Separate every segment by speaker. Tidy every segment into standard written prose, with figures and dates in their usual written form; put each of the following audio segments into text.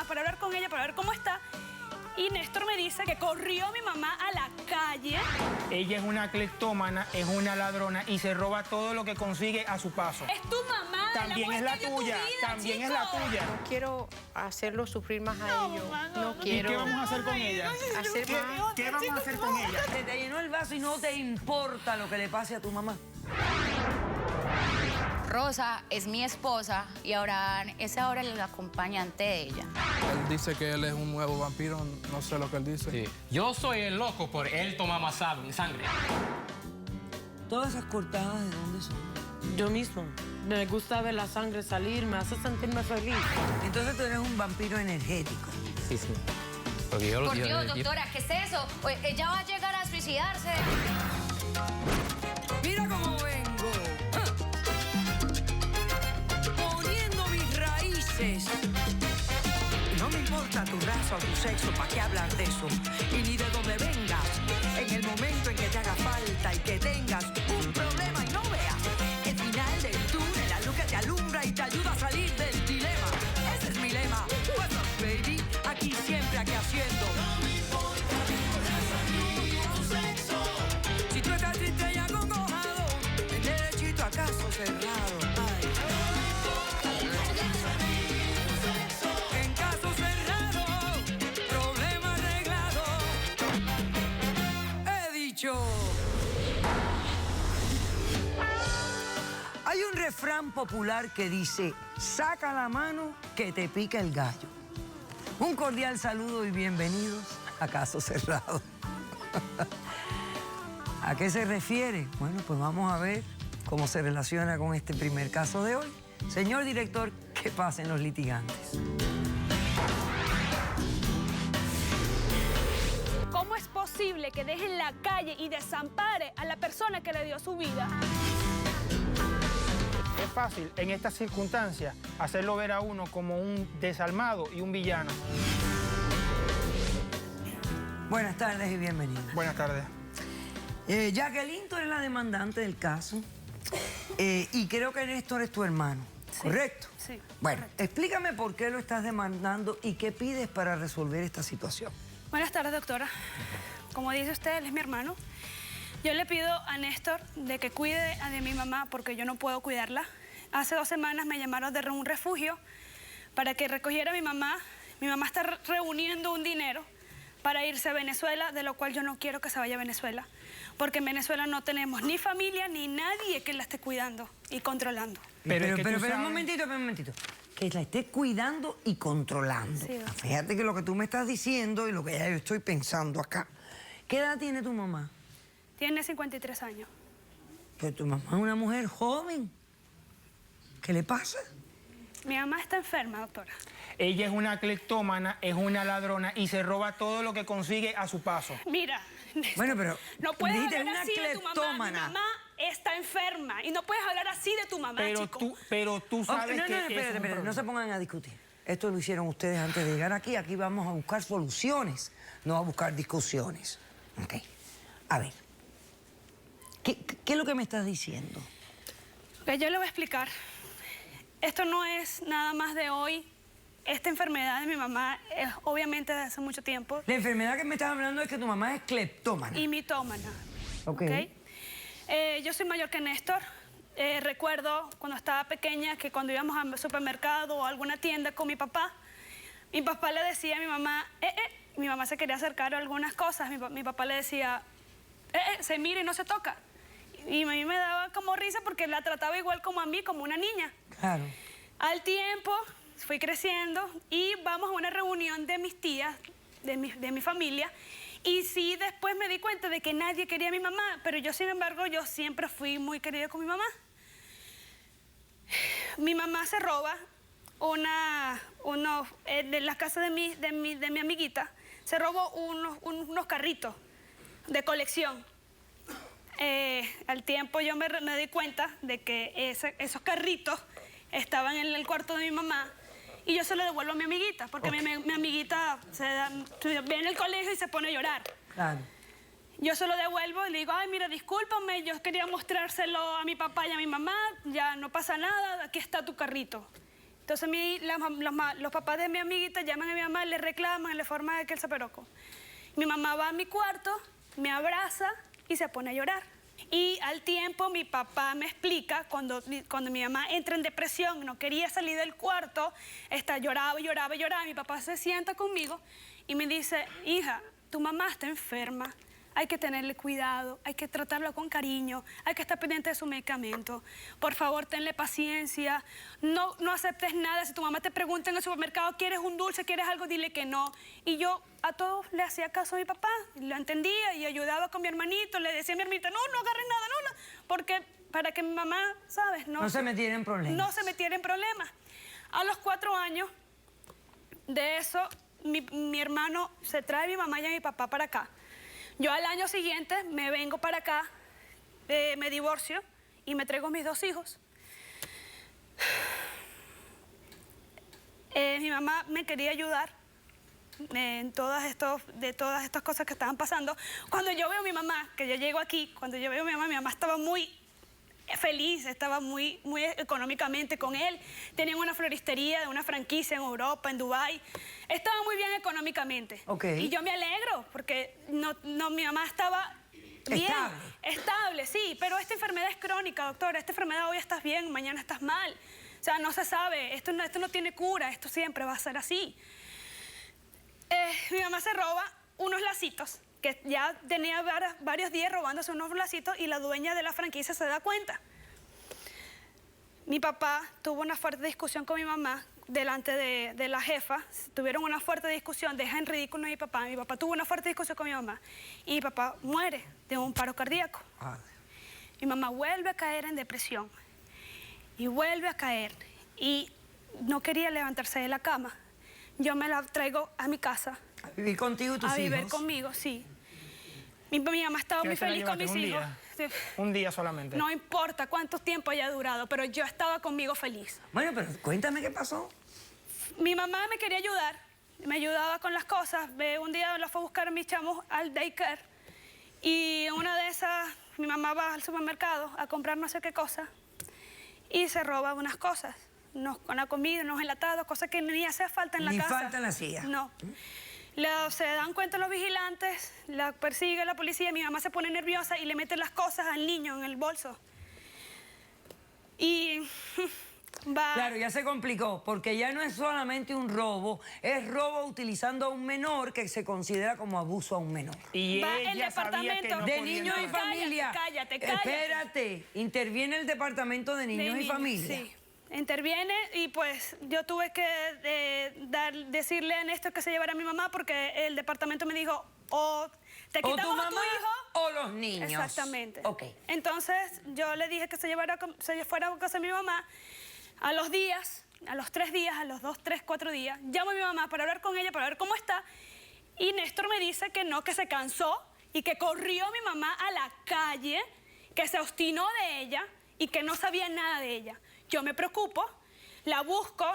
Speaker 1: para hablar con ella, para ver cómo está. Y Néstor me dice que corrió a mi mamá a la calle.
Speaker 2: Ella es una cleptómana, es una ladrona y se roba todo lo que consigue a su paso.
Speaker 1: Es tu mamá.
Speaker 2: También es la tuya, también es la tuya.
Speaker 3: No quiero hacerlo sufrir más a ellos. No quiero.
Speaker 2: ¿Y qué vamos a hacer con ella? ¿Qué vamos a hacer con ella?
Speaker 4: Te llenó el vaso y no te importa lo que le pase a tu mamá.
Speaker 5: Rosa es mi esposa y Abraham es ahora el acompañante de ella.
Speaker 6: Él dice que él es un nuevo vampiro, no sé lo que él dice.
Speaker 7: Sí. Yo soy el loco por él toma más sangre.
Speaker 4: ¿Todas esas cortadas de dónde son?
Speaker 3: Yo mismo. Me gusta ver la sangre salir, me hace sentirme feliz.
Speaker 4: Entonces tú eres un vampiro energético.
Speaker 7: Sí. Porque yo
Speaker 5: Por Dios, doctora, ¿qué es eso? Ella va a llegar a suicidarse.
Speaker 4: Mira cómo vengo. Poniendo mis raíces. No me importa tu raza o tu sexo, ¿para qué hablar de eso? Y ni de dónde vengas. En el momento en que te haga falta y que tengas un problema y no veas el final del túnel, la luz que te alumbra y te ayuda a salir del dilema. Ese es mi lema. What's up, baby? Aquí siempre, aquí haciendo. No me importa tu raza ni tu sexo. Si tú estás triste y acongojado, el derechito a caso cerrado. Ay. En caso cerrado, problema arreglado. He dicho. Hay un refrán popular que dice, saca la mano que te pica el gallo. Un cordial saludo y bienvenidos a Caso Cerrado. ¿A qué se refiere? Bueno, pues vamos a ver cómo se relaciona con este primer caso de hoy. Señor director, que pasen los litigantes.
Speaker 1: ¿Cómo es posible que deje en la calle y desampare a la persona que le dio su vida?
Speaker 2: Es fácil, en estas circunstancias, hacerlo ver a uno como un desalmado y un villano.
Speaker 4: Buenas tardes y bienvenidos.
Speaker 2: Buenas tardes.
Speaker 4: Jacqueline, tú eres la demandante del caso. Y creo que Néstor es tu hermano,
Speaker 1: Sí.
Speaker 4: ¿correcto?
Speaker 1: Sí.
Speaker 4: Bueno, explícame por qué lo estás demandando y qué pides para resolver esta situación.
Speaker 1: Buenas tardes, doctora. Como dice usted, él es mi hermano. Yo le pido a Néstor de que cuide de mi mamá porque yo no puedo cuidarla. Hace 2 semanas me llamaron de un refugio para que recogiera a mi mamá. Mi mamá está reuniendo un dinero para irse a Venezuela, de lo cual yo no quiero que se vaya a Venezuela, porque en Venezuela no tenemos ni familia ni nadie que la esté cuidando y controlando.
Speaker 4: Pero
Speaker 2: es que tú
Speaker 4: un
Speaker 2: sabes-
Speaker 4: momentito. Que la estés cuidando y controlando.
Speaker 1: Sí, doctor.
Speaker 4: Fíjate que lo que tú me estás diciendo y lo que ya yo estoy pensando acá. ¿Qué edad tiene tu mamá?
Speaker 1: Tiene 53 años.
Speaker 4: Pues tu mamá es una mujer joven. ¿Qué le pasa?
Speaker 1: Mi mamá está enferma, doctora.
Speaker 2: Ella es una cleptómana, es una ladrona y se roba todo lo que consigue a su paso.
Speaker 1: Mira, Néstor,
Speaker 4: Bueno, pero
Speaker 1: no puedes
Speaker 4: dijiste
Speaker 1: hablar
Speaker 4: una
Speaker 1: así de tu mamá. Mi
Speaker 4: cleptómana.
Speaker 1: mamá está enferma y no puedes hablar así de tu mamá, chico.
Speaker 2: Pero tú
Speaker 4: Ok,
Speaker 2: sabes
Speaker 4: no,
Speaker 2: que es un
Speaker 4: espérate, no
Speaker 2: problema.
Speaker 4: se pongan a discutir. Esto lo hicieron ustedes antes de llegar aquí. Aquí vamos a buscar soluciones, no a buscar discusiones. Ok. A ver. ¿Qué es lo que me estás diciendo?
Speaker 1: Pues yo le voy a explicar. Esto no es nada más de hoy. Esta enfermedad de mi mamá es obviamente de hace mucho tiempo.
Speaker 4: La enfermedad que me estás hablando es que tu mamá es cleptómana.
Speaker 1: Y mitómana.
Speaker 4: Ok.
Speaker 1: Yo soy mayor que Néstor. Recuerdo cuando estaba pequeña que cuando íbamos al supermercado o a alguna tienda con mi papá le decía a mi mamá, mi mamá se quería acercar a algunas cosas. Mi papá le decía, se mira y no se toca. Y a mí me daba como risa porque la trataba igual como a mí, como una niña.
Speaker 4: Claro.
Speaker 1: Al tiempo fui creciendo y vamos a una reunión de mis tías, de mi familia, y sí después me di cuenta de que nadie quería a mi mamá, pero yo sin embargo yo siempre fui muy querida con mi mamá. Mi mamá se roba de la casa de mi amiguita, se robó unos carritos de colección. Al tiempo yo me di cuenta de que esos carritos estaban en el cuarto de mi mamá y yo se los devuelvo a mi amiguita, porque mi amiguita ve en el colegio y se pone a llorar.
Speaker 4: Claro.
Speaker 1: Yo se lo devuelvo y le digo, ay, mira, discúlpame, yo quería mostrárselo a mi papá y a mi mamá, ya no pasa nada, aquí está tu carrito. Entonces los papás de mi amiguita llaman a mi mamá, le reclaman, le forman aquel zaperoco. Mi mamá va a mi cuarto, me abraza y se pone a llorar. Y al tiempo mi papá me explica, cuando mi mamá entra en depresión, no quería salir del cuarto, lloraba, mi papá se sienta conmigo y me dice, hija, tu mamá está enferma, hay que tenerle cuidado, hay que tratarla con cariño, hay que estar pendiente de su medicamento. Por favor, tenle paciencia, no aceptes nada. Si tu mamá te pregunta en el supermercado, ¿quieres un dulce, quieres algo? Dile que no. Y yo a todos le hacía caso a mi papá, lo entendía y ayudaba con mi hermanito, le decía a mi hermanita, no agarres nada, no, porque para que mi mamá, ¿sabes?
Speaker 8: No se metiera en problemas.
Speaker 1: No se metiera en problemas. A los 4 años de eso, mi hermano se trae a mi mamá y a mi papá para acá. Yo al año siguiente me vengo para acá, me divorcio y me traigo mis 2 hijos. Mi mamá me quería ayudar en todas estas cosas que estaban pasando. Cuando yo veo a mi mamá, que yo llego aquí, cuando yo veo a mi mamá estaba muy feliz, estaba muy económicamente con él. Tenían una floristería de una franquicia en Europa, en Dubái. Estaba muy bien económicamente.
Speaker 8: Okay.
Speaker 1: Y yo me alegro porque mi mamá estaba bien. Estable, sí. Pero esta enfermedad es crónica, doctora. Esta enfermedad hoy estás bien, mañana estás mal. O sea, no se sabe. Esto no tiene cura. Esto siempre va a ser así. Mi mamá se roba unos lacitos, que ya tenía varios días robándose unos lacitos y la dueña de la franquicia se da cuenta. Mi papá tuvo una fuerte discusión con mi mamá delante de la jefa. Tuvieron una fuerte discusión, deja en ridículo a mi papá. Mi papá tuvo una fuerte discusión con mi mamá y mi papá muere de un paro cardíaco. Mi mamá vuelve a caer en depresión y vuelve a caer y no quería levantarse de la cama. Yo me la traigo a mi casa.
Speaker 8: ¿A vivir contigo y tus hijos?
Speaker 1: A vivir conmigo, sí. Mi mamá estaba muy feliz con mis hijos.
Speaker 2: Un día solamente.
Speaker 1: No importa cuánto tiempo haya durado, pero yo estaba conmigo feliz.
Speaker 8: Bueno, pero cuéntame qué pasó.
Speaker 1: Mi mamá me quería ayudar, me ayudaba con las cosas. Un día la fue a buscar a mis chamos al daycare y una de esas, mi mamá va al supermercado a comprar no sé qué cosa y se roba unas cosas. Con la comida, unos enlatados, cosas que ni hace falta en la casa.
Speaker 8: Ni falta en la silla.
Speaker 1: No. Se dan cuenta los vigilantes, la persigue la policía, mi mamá se pone nerviosa y le mete las cosas al niño en el bolso. Y va...
Speaker 8: Claro, ya se complicó, porque ya no es solamente un robo, es robo utilizando a un menor que se considera como abuso a un menor.
Speaker 2: Y
Speaker 1: va
Speaker 2: ella
Speaker 1: el
Speaker 2: sabía que no
Speaker 8: De
Speaker 2: podía
Speaker 8: niños y
Speaker 2: entrar.
Speaker 8: familia.
Speaker 1: Cállate.
Speaker 8: Espérate, interviene el departamento de niños y familia.
Speaker 1: Sí, interviene y pues yo tuve que decirle a Néstor que se llevara a mi mamá porque el departamento me dijo o te
Speaker 8: O
Speaker 1: quitamos
Speaker 8: tu
Speaker 1: a tu
Speaker 8: mamá
Speaker 1: hijo
Speaker 8: o los niños.
Speaker 1: Exactamente.
Speaker 8: Ok.
Speaker 1: Entonces yo le dije que se fuera a casa de mi mamá. A los 3 días, a los 2, 3, 4 días, llamo a mi mamá para hablar con ella, para ver cómo está. Y Néstor me dice que no, que se cansó y que corrió mi mamá a la calle, que se obstinó de ella y que no sabía nada de ella. Yo me preocupo, la busco,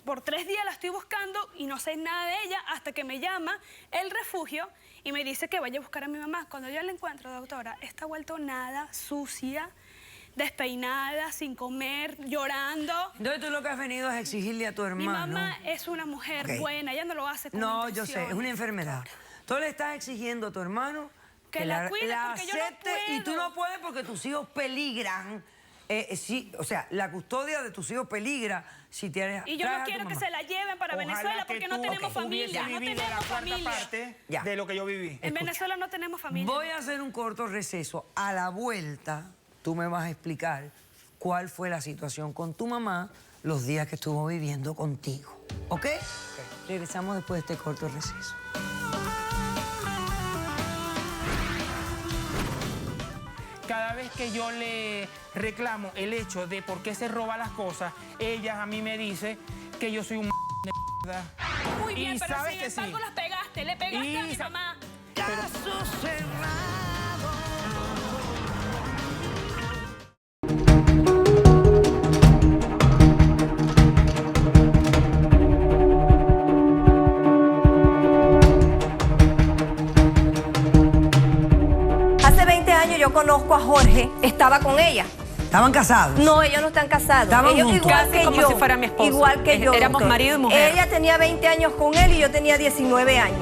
Speaker 1: por 3 días la estoy buscando y no sé nada de ella hasta que me llama el refugio y me dice que vaya a buscar a mi mamá. Cuando yo la encuentro, doctora, está vuelto nada, sucia, despeinada, sin comer, llorando.
Speaker 8: Entonces tú lo que has venido es exigirle a tu hermano.
Speaker 1: Mi mamá es una mujer buena, ella no lo hace con
Speaker 8: No,
Speaker 1: intenciones.
Speaker 8: yo sé, es una enfermedad. Tú le estás exigiendo a tu hermano
Speaker 1: que la cuide porque yo no
Speaker 8: acepte
Speaker 1: puedo.
Speaker 8: y tú no puedes porque tus hijos peligran. Sí, o sea, la custodia de tus hijos peligra si tienes.
Speaker 1: Y yo no quiero que se la lleven para
Speaker 2: Ojalá
Speaker 1: Venezuela
Speaker 2: que
Speaker 1: porque no
Speaker 2: tú
Speaker 1: tenemos familia.
Speaker 2: hubiese
Speaker 1: No
Speaker 2: vivido la
Speaker 1: tenemos
Speaker 2: cuarta
Speaker 1: familia.
Speaker 2: parte
Speaker 8: Ya.
Speaker 2: de lo que yo viví.
Speaker 1: En Venezuela no tenemos familia.
Speaker 8: Voy a hacer un corto receso. A la vuelta, tú me vas a explicar cuál fue la situación con tu mamá los días que estuvo viviendo contigo. ¿Ok? Regresamos después de este corto receso.
Speaker 2: Cada vez que yo le reclamo el hecho de por qué se roba las cosas, ella a mí me dice que yo soy un de mierda.
Speaker 1: Muy bien,
Speaker 2: Y
Speaker 1: pero
Speaker 2: sabe
Speaker 1: sin
Speaker 2: que
Speaker 1: embargo
Speaker 2: sí.
Speaker 1: las pegaste, le pegaste a mi
Speaker 2: Y
Speaker 1: mamá.
Speaker 8: Caso cerrado.
Speaker 9: Hace 20 años yo conozco a Jorge, estaba con ella.
Speaker 8: ¿Estaban casados?
Speaker 9: No, ellos no están casados.
Speaker 8: Estaban
Speaker 9: Ellos
Speaker 8: juntos.
Speaker 9: igual
Speaker 10: Casi
Speaker 9: que
Speaker 10: como
Speaker 9: yo.
Speaker 10: si fuera mi esposo.
Speaker 9: Igual que yo.
Speaker 10: Éramos
Speaker 9: doctor.
Speaker 10: marido y mujer.
Speaker 9: Ella tenía 20 años con él y yo tenía 19 años.